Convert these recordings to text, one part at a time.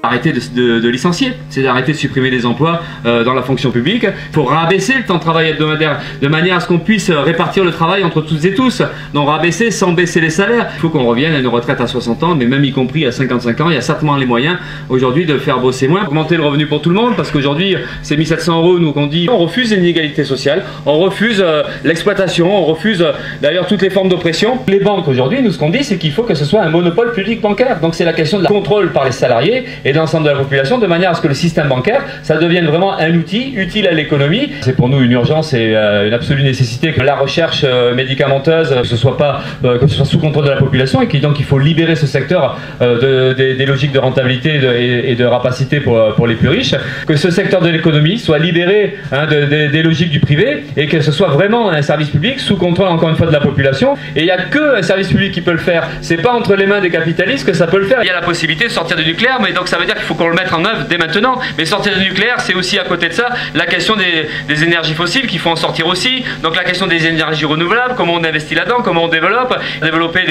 arrêter de licencier, c'est d'arrêter de supprimer des emplois dans la fonction publique. Il faut rabaisser le temps de travail hebdomadaire de manière à ce qu'on puisse répartir le travail entre toutes et tous. Donc rabaisser sans baisser les salaires. Il faut qu'on revienne à une retraite à 60 ans, mais même y compris à 55 ans, il y a certainement les moyens aujourd'hui de faire bosser moins, augmenter le revenu pour tout le monde, parce qu'aujourd'hui c'est 1700 €, nous qu'on dit on refuse l'inégalité sociale, on refuse l'exploitation, on refuse d'ailleurs toutes les formes d'oppression. Les banques aujourd'hui, nous ce qu'on dit c'est qu'il faut que ce soit un monopole public bancaire. Donc c'est la question de la contrôle par les salariés et de l'ensemble de la population, de manière à ce que le système bancaire, ça devienne vraiment un outil utile à l'économie. C'est pour nous une urgence et une absolue nécessité que la recherche médicamenteuse, que ce soit sous contrôle de la population, et donc il faut libérer ce secteur des logiques de rentabilité et de rapacité pour les plus riches, que ce secteur de l'économie soit libéré des logiques du privé et que ce soit vraiment un service public sous contrôle encore une fois de la population. Et il n'y a que un service public qui peut le faire. C'est pas entre les mains des capitalistes que ça peut le faire. Il y a la possibilité de sortir du nucléaire, mais donc ça veut dire qu'il faut qu'on le mette en œuvre dès maintenant. Mais sortir du nucléaire, c'est aussi à côté de ça la question des énergies fossiles qu'il faut en sortir aussi. Donc la question des énergies renouvelables, comment on investit là-dedans, comment on développe, développer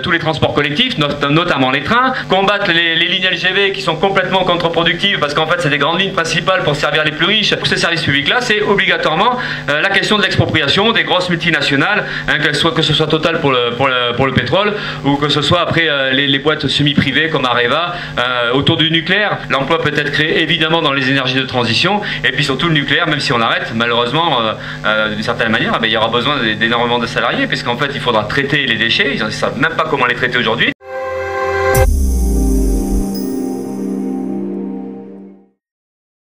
tous les transports collectifs, notamment les trains, combattre les lignes LGV qui sont complètement contre-productives parce qu'en fait c'est des grandes lignes principales pour servir les plus riches. Ce service public-là, c'est obligatoirement la question de l'expropriation des grosses multinationales, que ce soit Total pour le pétrole ou que ce soit après les boîtes semi-privées comme Areva autour du nucléaire. L'emploi peut être créé évidemment dans les énergies de transition, et puis surtout le nucléaire, même si on l'arrête, malheureusement d'une certaine manière, il y aura besoin d'énormément de salariés, puisqu'en fait il faudra traiter les déchets, ils ne savent même pas comment les traiter aujourd'hui.